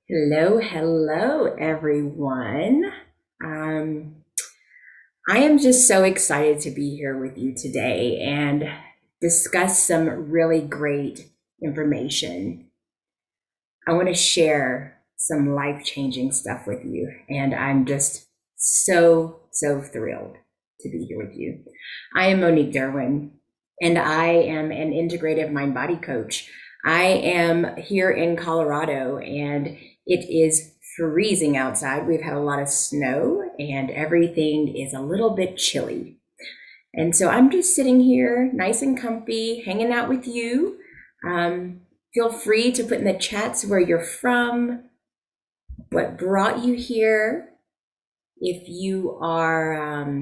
Hello, everyone. Um, I am just so excited to be here with you today and discuss some really great information. I want to share some life changing stuff with you, and I'm just so thrilled to be here with you. I am Monique Derwin, and I am an integrative mind body coach. I am here in Colorado, and it is freezing outside. We've had a lot of snow, and everything is a little bit chilly. And so I'm just sitting here, nice and comfy, hanging out with you. Feel free to put in the chats where you're from, what brought you here. If you are,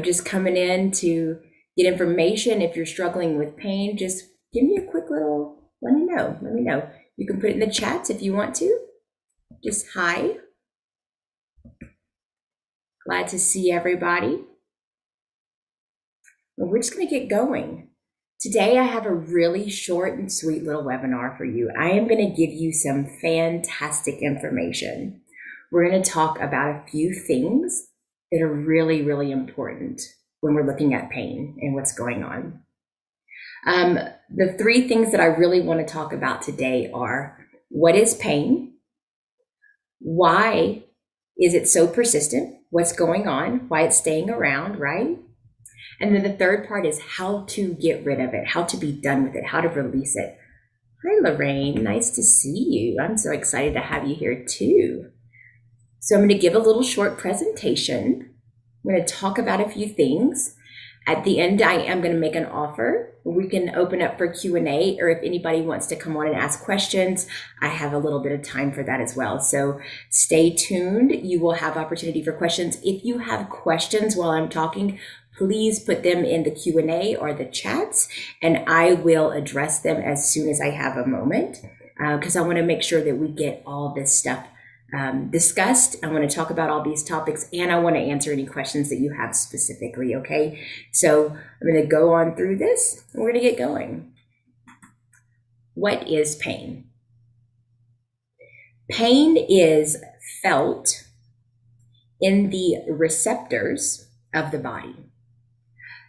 just coming in to get information, if you're struggling with pain, just give me a quick little, let me know. Let me know. You can put it in the chats if you want to. Just hi. Glad to see everybody. And we're just going to get going. Today, I have a really short and sweet little webinar for you. I am going to give you some fantastic information. We're going to talk about a few things that are really important when we're looking at pain and what's going on. The three things that I really want to talk about today are: what is pain? Why is it so persistent? What's going on? Why it's staying around, right? And then the third part is how to get rid of it, how to be done with it, how to release it. Hi, Lorraine. Nice to see you. I'm so excited to have you here too. So I'm going to give a little short presentation. I'm going to talk about a few things. At the end, I am going to make an offer. We can open up for Q&A, or if anybody wants to come on and ask questions, I have a little bit of time for that as well. So stay tuned. You will have opportunity for questions. If you have questions while I'm talking, please put them in the Q&A or the chats, and I will address them as soon as I have a moment, because I want to make sure that we get all this stuff discussed. I want to talk about all these topics, and I want to answer any questions that you have specifically, okay? So I'm going to go on through this, and we're going to get going. What is pain? Pain is felt in the receptors of the body.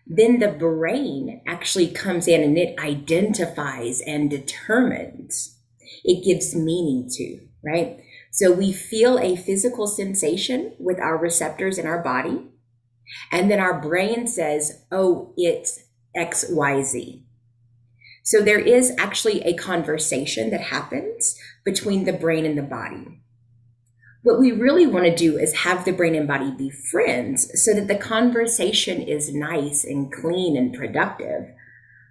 Then the brain actually comes in and it identifies and determines. It gives meaning to, right? So we feel a physical sensation with our receptors in our body, and then our brain says, oh, it's XYZ. So there is actually a conversation that happens between the brain and the body. What we really want to do is have the brain and body be friends so that the conversation is nice and clean and productive.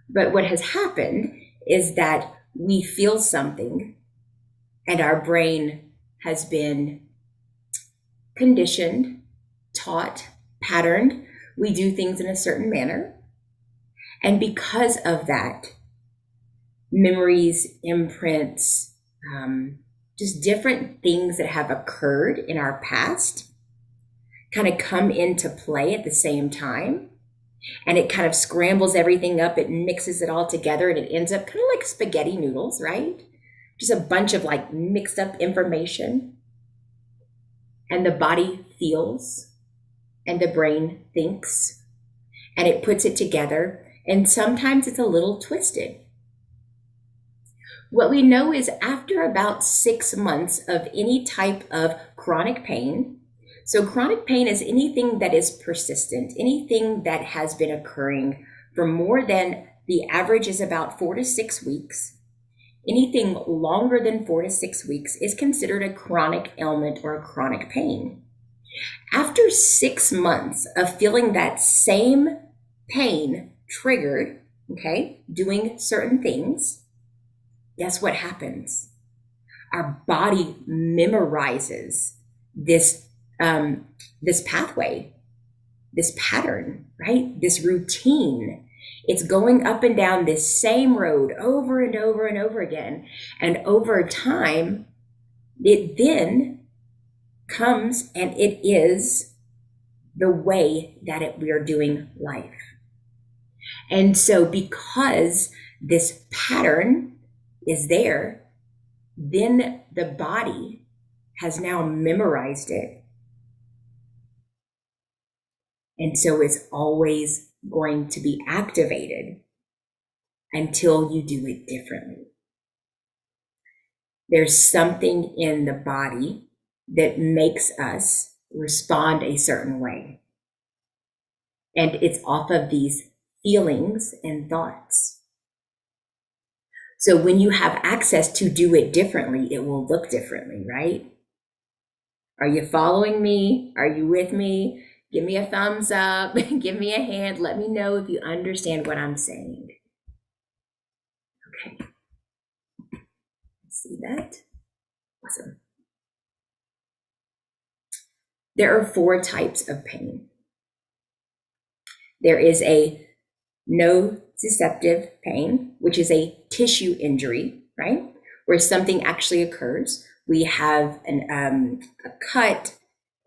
But what has happened is that we feel something and our brain has been conditioned, taught, patterned. We do things in a certain manner. And because of that, memories, imprints, just different things that have occurred in our past kind of come into play at the same time. And it kind of scrambles everything up. It mixes it all together, and it ends up kind of like spaghetti noodles, right? Just a bunch of like mixed up information. And the body feels, and the brain thinks, and it puts it together. And sometimes it's a little twisted. What we know is after about 6 months of any type of chronic pain, so chronic pain is anything that is persistent, anything that has been occurring for more than, the average is about 4 to 6 weeks. Anything longer than 4 to 6 weeks is considered a chronic ailment or a chronic pain. After 6 months of feeling that same pain triggered, okay, doing certain things, guess what happens? Our body memorizes this pathway, this pattern, right? This routine. It's going up and down this same road over and over and over again. And over time, it then comes and it is the way that we are doing life. And so because this pattern is there, then the body has now memorized it. And so it's always going to be activated until you do it differently. There's something in the body that makes us respond a certain way. And it's off of these feelings and thoughts. So when you have access to do it differently, it will look differently, right? Are you following me? Are you with me? Give me a thumbs up, give me a hand. Let me know if you understand what I'm saying. Okay. See that? Awesome. There are 4 types of pain. There is a nociceptive pain, which is a tissue injury, right? Where something actually occurs. We have a cut,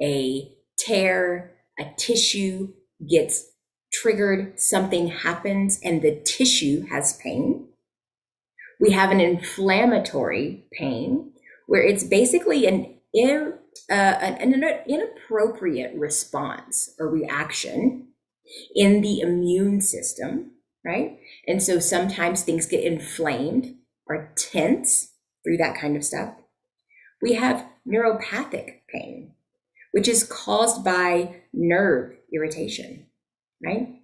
a tear, a tissue gets triggered, something happens, and the tissue has pain. We have an inflammatory pain, where it's basically an inappropriate response or reaction in the immune system, right? And so sometimes things get inflamed or tense through that kind of stuff. We have neuropathic pain, which is caused by nerve irritation, right?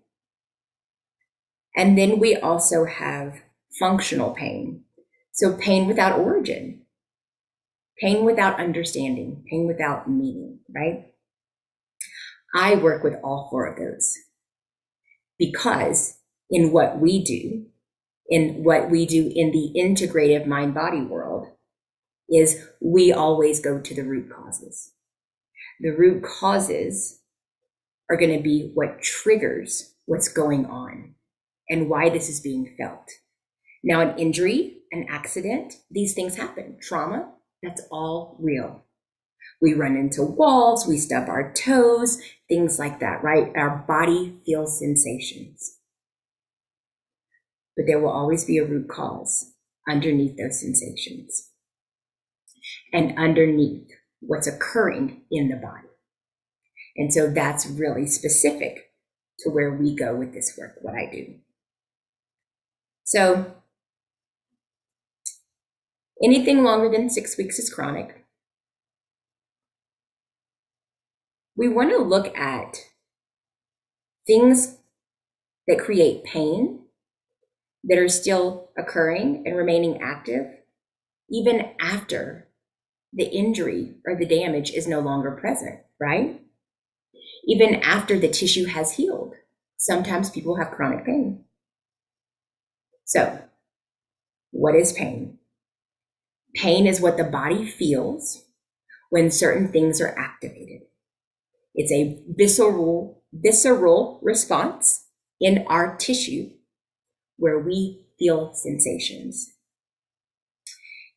And then we also have functional pain. So pain without origin, pain without understanding, pain without meaning, right? I work with all 4 of those because in what we do in the integrative mind-body world is we always go to the root causes. The root causes are going to be what triggers what's going on and why this is being felt. Now, an injury, an accident, these things happen. Trauma, that's all real. We run into walls, we stub our toes, things like that, right? Our body feels sensations. But there will always be a root cause underneath those sensations and underneath what's occurring in the body. And so that's really specific to where we go with this work, what I do. So anything longer than 6 weeks is chronic. We want to look at things that create pain that are still occurring and remaining active even after the injury or the damage is no longer present, right? Even after the tissue has healed, sometimes people have chronic pain. So, what is pain? Pain is what the body feels when certain things are activated. It's a visceral response in our tissue where we feel sensations.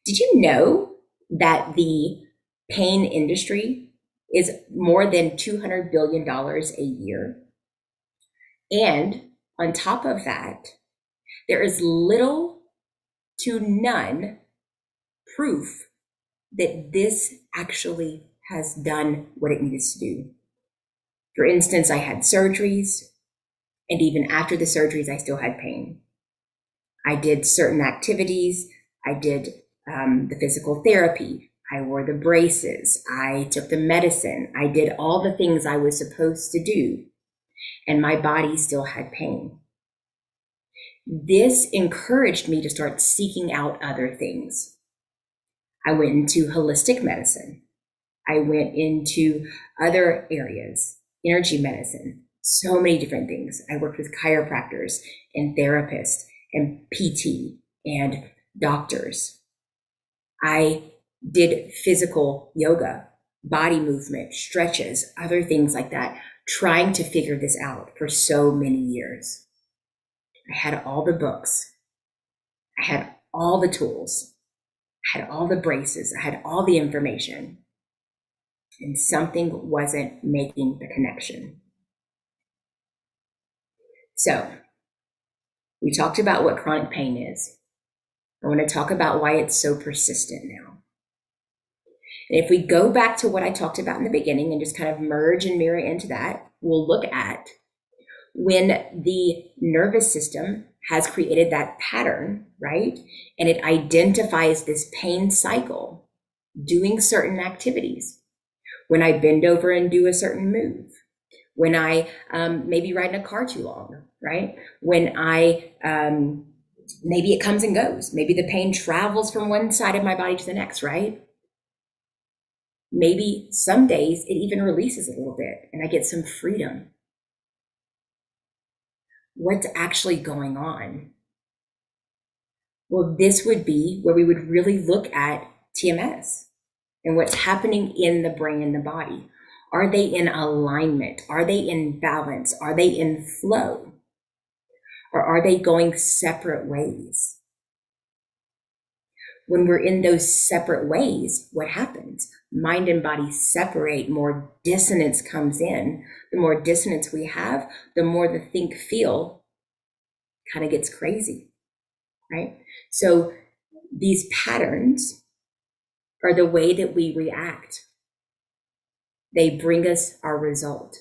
Did you know that the pain industry is more than $200 billion a year? And on top of that, there is little to none proof that this actually has done what it needs to do. For instance, I had surgeries, and even after the surgeries, I still had pain. I did certain activities. I did the physical therapy. I wore the braces. I took the medicine. I did all the things I was supposed to do, and my body still had pain. This encouraged me to start seeking out other things. I went into holistic medicine. I went into other areas, energy medicine, so many different things. I worked with chiropractors and therapists and PT and doctors. I did physical yoga, body movement, stretches, other things like that, trying to figure this out for so many years. I had all the books. I had all the tools. I had all the braces. I had all the information. And something wasn't making the connection. So we talked about what chronic pain is. I want to talk about why it's so persistent now. And if we go back to what I talked about in the beginning and just kind of merge and mirror into that, we'll look at when the nervous system has created that pattern, right? And it identifies this pain cycle doing certain activities. When I bend over and do a certain move, when I maybe ride in a car too long, right? When I, maybe it comes and goes. Maybe the pain travels from one side of my body to the next, right? Maybe some days it even releases a little bit and I get some freedom. What's actually going on? Well, this would be where we would really look at TMS and what's happening in the brain and the body. Are they in alignment? Are they in balance? Are they in flow? Or are they going separate ways? When we're in those separate ways, what happens? Mind and body separate, more dissonance comes in. The more dissonance we have, the more the think feel kind of gets crazy, right? So these patterns are the way that we react. They bring us our result.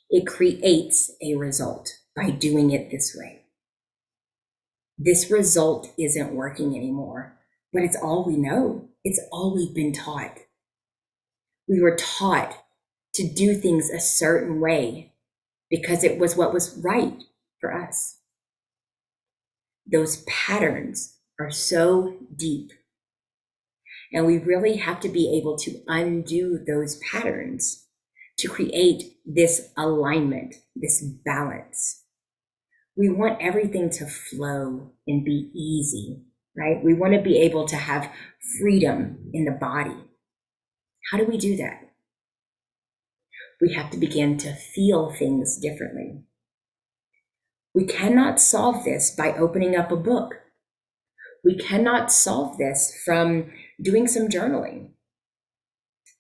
It creates a result by doing it this way. This result isn't working anymore, but it's all we know. It's all we've been taught. We were taught to do things a certain way because it was what was right for us. Those patterns are so deep, and we really have to be able to undo those patterns to create this alignment, this balance. We want everything to flow and be easy, right? We want to be able to have freedom in the body. How do we do that? We have to begin to feel things differently. We cannot solve this by opening up a book. We cannot solve this from doing some journaling.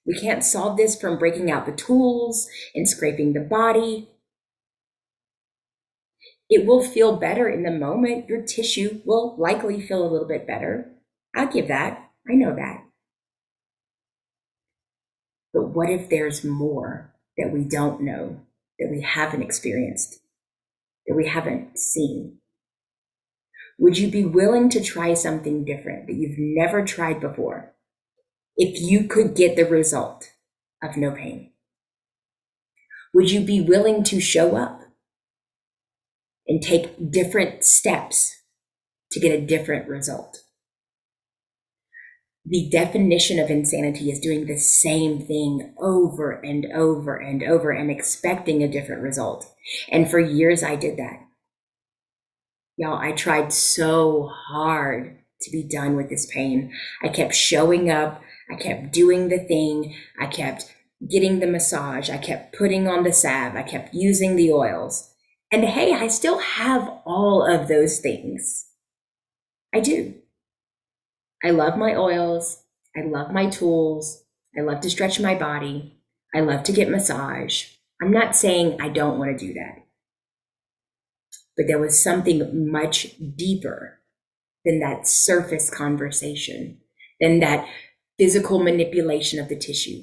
We can't solve this from breaking out the tools and scraping the body. It will feel better in the moment. Your tissue will likely feel a little bit better. I'll give that. I know that. But what if there's more that we don't know, that we haven't experienced, that we haven't seen? Would you be willing to try something different that you've never tried before if you could get the result of no pain? Would you be willing to show up and take different steps to get a different result? The definition of insanity is doing the same thing over and over and over and expecting a different result. And for years I did that. Y'all, I tried so hard to be done with this pain. I kept showing up. I kept doing the thing. I kept getting the massage. I kept putting on the salve. I kept using the oils. And hey, I still have all of those things. I do. I love my oils. I love my tools. I love to stretch my body. I love to get massage. I'm not saying I don't want to do that. But there was something much deeper than that surface conversation, than that physical manipulation of the tissue.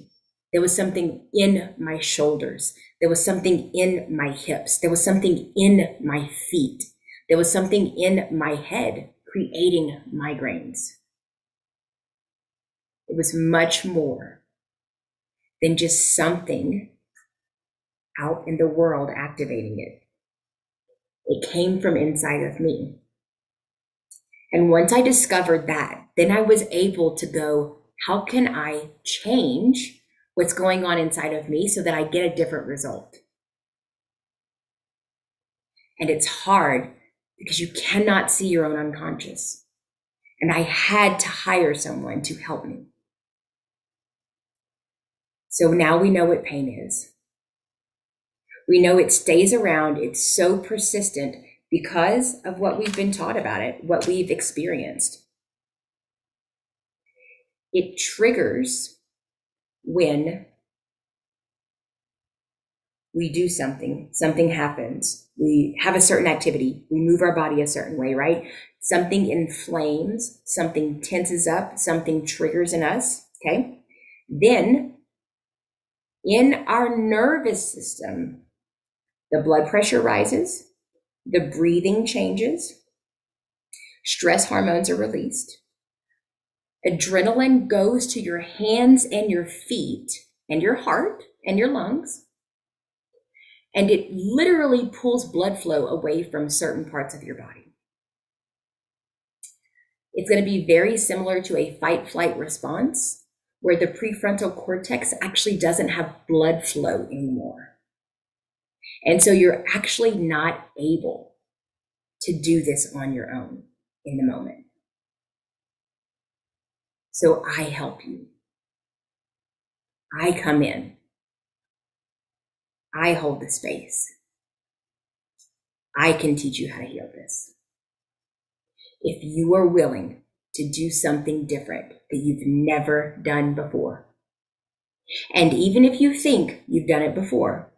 There was something in my shoulders. There was something in my hips. There was something in my feet. There was something in my head creating migraines. It was much more than just something out in the world activating it. It came from inside of me. And once I discovered that, then I was able to go, how can I change what's going on inside of me so that I get a different result? And it's hard because you cannot see your own unconscious. And I had to hire someone to help me. So now we know what pain is. We know it stays around. It's so persistent because of what we've been taught about it, what we've experienced. It triggers when We do something, something happens. We have a certain activity, we move our body a certain way, right? Something inflames, something tenses up, something triggers in us, okay? Then in our nervous system, the blood pressure rises, the breathing changes, stress hormones are released, adrenaline goes to your hands and your feet and your heart and your lungs, and it literally pulls blood flow away from certain parts of your body. It's going to be very similar to a fight-flight response, where the prefrontal cortex actually doesn't have blood flow anymore. And so you're actually not able to do this on your own in the moment. So I help you. I come in. I hold the space. I can teach you how to heal this. If you are willing to do something different that you've never done before, and even if you think you've done it before,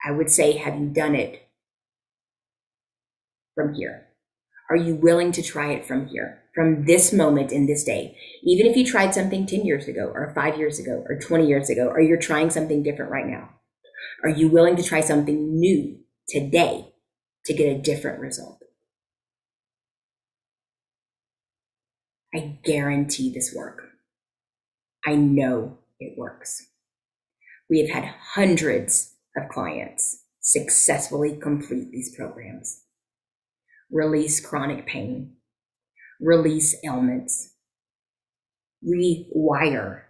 I would say, have you done it from here? Are you willing to try it from here, from this moment in this day? Even if you tried something 10 years ago or 5 years ago or 20 years ago, or you're trying something different right now, are you willing to try something new today to get a different result? I guarantee this work. I know it works. We have had hundreds of clients successfully complete these programs. Release chronic pain, release ailments, rewire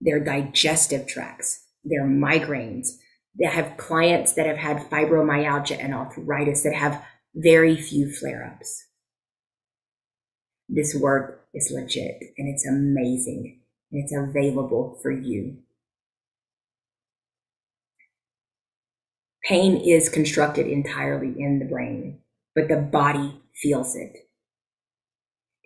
their digestive tracts, their migraines. They have clients that have had fibromyalgia and arthritis that have very few flare-ups. This work is legit and it's amazing and it's available for you. Pain is constructed entirely in the brain, but the body feels it.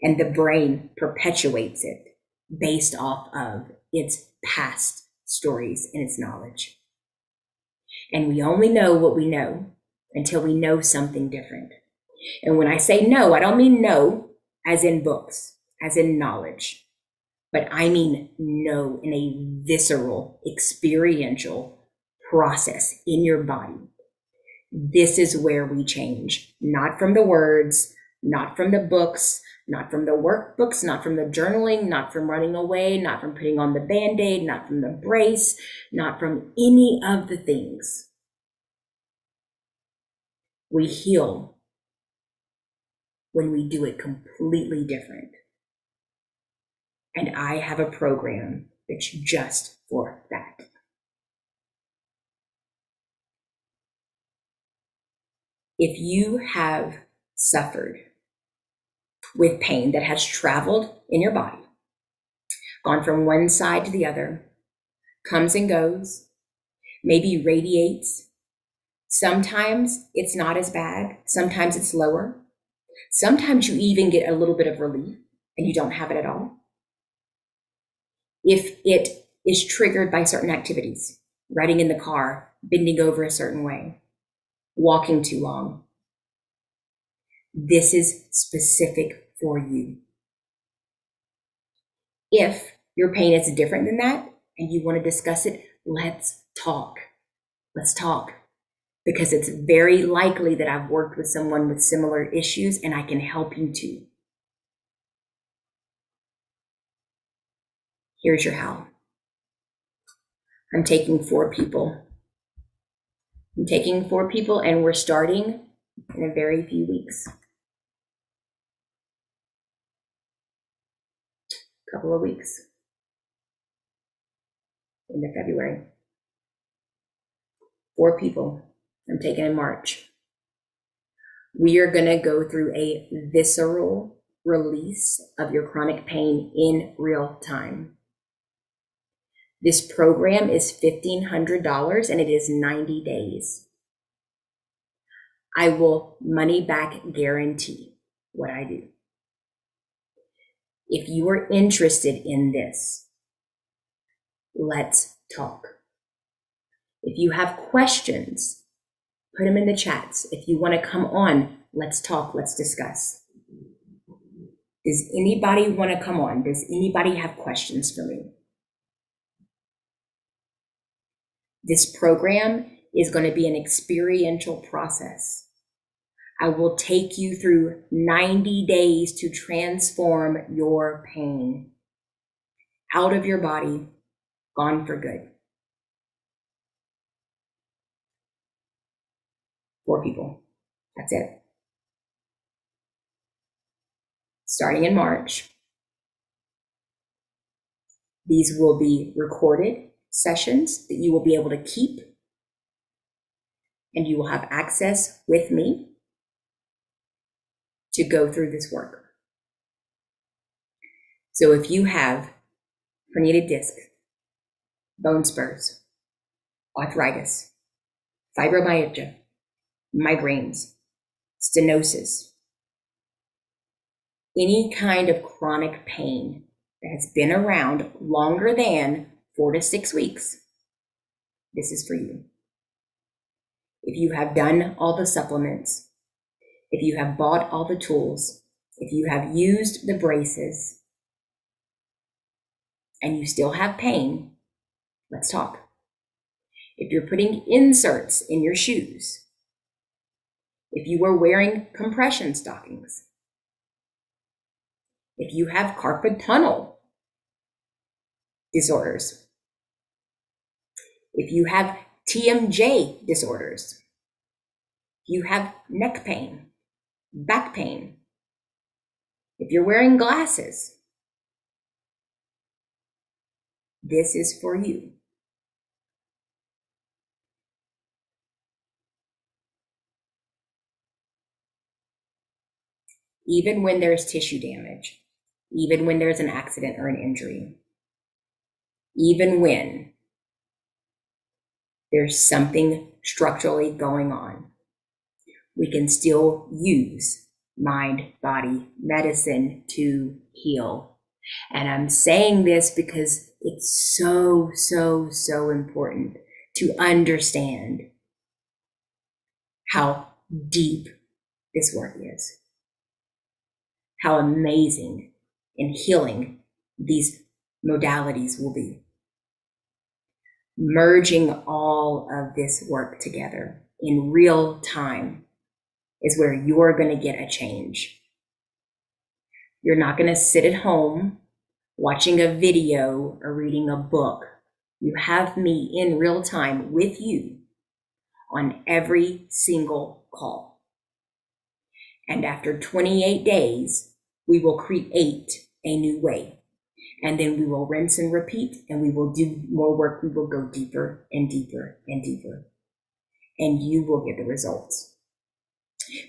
And the brain perpetuates it based off of its past stories and its knowledge. And we only know what we know until we know something different. And when I say no, I don't mean no as in books, as in knowledge, but I mean no in a visceral, experiential process in your body. This is where we change, not from the words, not from the books, not from the workbooks, not from the journaling, not from running away, not from putting on the Band-Aid, not from the brace, not from any of the things. We heal when we do it completely different. And I have a program that's just for that. If you have suffered with pain that has traveled in your body, gone from one side to the other, comes and goes, maybe radiates, sometimes it's not as bad, sometimes it's lower, sometimes you even get a little bit of relief and you don't have it at all. If it is triggered by certain activities, riding in the car, bending over a certain way, walking too long, this is specific for you. If your pain is different than that and you want to discuss it, let's talk. Let's talk. Because it's very likely that I've worked with someone with similar issues and I can help you too. Here's your how. I'm taking 4 people. And we're starting in a very few weeks. Couple of weeks. Into February. 4 people I'm taking in March. We are going to go through a visceral release of your chronic pain in real time. This program is $1,500 and it is 90 days. I will money back guarantee what I do. If you are interested in this, let's talk. If you have questions, put them in the chats. If you want to come on, let's talk, let's discuss. Does anybody want to come on? Does anybody have questions for me? This program is going to be an experiential process. I will take you through 90 days to transform your pain out of your body, gone for good. 4 people. That's it. Starting in March. These will be recorded sessions that you will be able to keep, and you will have access with me to go through this work. So if you have herniated disc, bone spurs, arthritis, fibromyalgia, migraines, stenosis, any kind of chronic pain that has been around longer than 4 to 6 weeks, this is for you. If you have done all the supplements, if you have bought all the tools, if you have used the braces, and you still have pain, let's talk. If you're putting inserts in your shoes, if you are wearing compression stockings, if you have carpal tunnel disorders, if you have TMJ disorders, you have neck pain, back pain, if you're wearing glasses, this is for you. Even when there's tissue damage, even when there's an accident or an injury, even when there's something structurally going on, we can still use mind-body medicine to heal. And I'm saying this because it's so, so, so important to understand how deep this work is, how amazing and healing these modalities will be. Merging all of this work together in real time is where you're going to get a change. You're not going to sit at home watching a video or reading a book. You have me in real time with you on every single call. And after 28 days, we will create a new way. And then we will rinse and repeat, and we will do more work. We will go deeper and deeper and deeper. And you will get the results.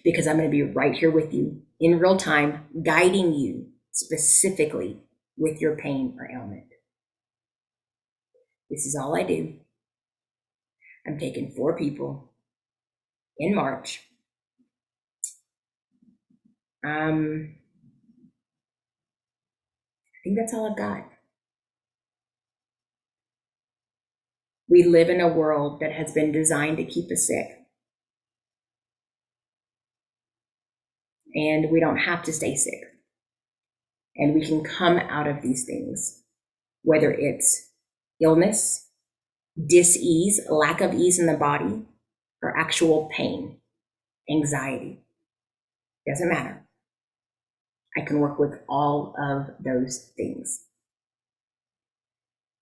Because I'm going to be right here with you in real time, guiding you specifically with your pain or ailment. This is all I do. I'm taking 4 people in March. I think that's all I've got. We live in a world that has been designed to keep us sick. And we don't have to stay sick. And we can come out of these things, whether it's illness, dis-ease, lack of ease in the body, or actual pain, anxiety. Doesn't matter. I can work with all of those things.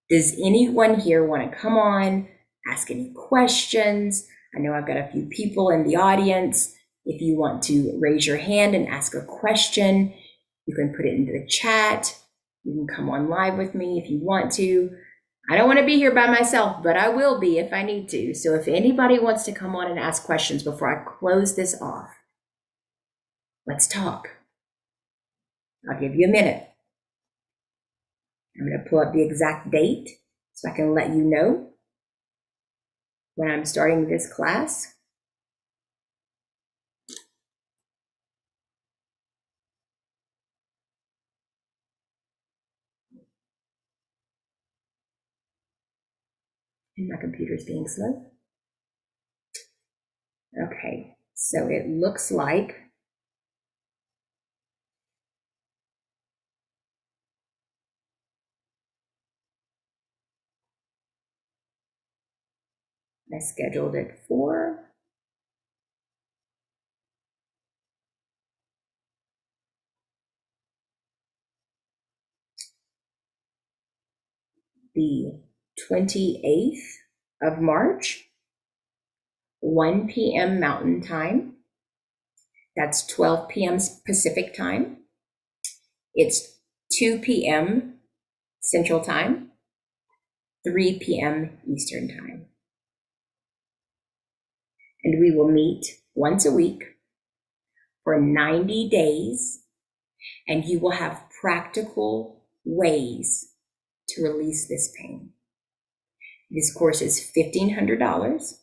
Does anyone here want to come on, ask any questions? I know I've got a few people in the audience. If you want to raise your hand and ask a question, you can put it into the chat. You can come on live with me if you want to. I don't want to be here by myself, but I will be if I need to. So if anybody wants to come on and ask questions before I close this off, let's talk. I'll give you a minute. I'm going to pull up the exact date so I can let you know when I'm starting this class. And my computer's being slow. Okay, so it looks like I scheduled it for the 28th of March, 1 p.m. Mountain Time. That's 12 p.m. Pacific Time. It's 2 p.m. Central Time, 3 p.m. Eastern Time. And we will meet once a week for 90 days, and you will have practical ways to release this pain. This course is $1,500,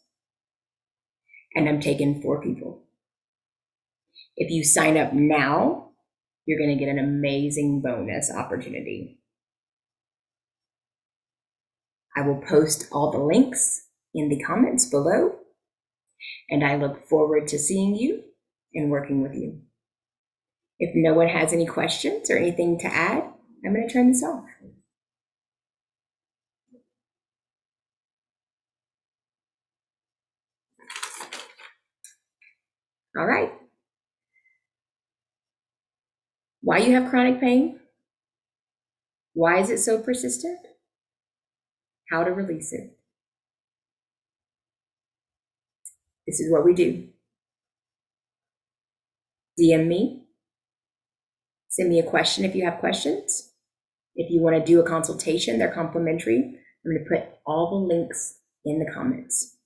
and I'm taking 4 people. If you sign up now, you're going to get an amazing bonus opportunity. I will post all the links in the comments below, and I look forward to seeing you and working with you. If no one has any questions or anything to add, I'm going to turn this off. All right. Why you have chronic pain? Why is it so persistent? How to release it. This is what we do. DM me. Send me a question if you have questions. If you want to do a consultation, they're complimentary. I'm going to put all the links in the comments.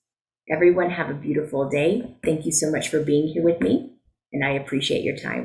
Everyone have a beautiful day. Thank you so much for being here with me, and I appreciate your time.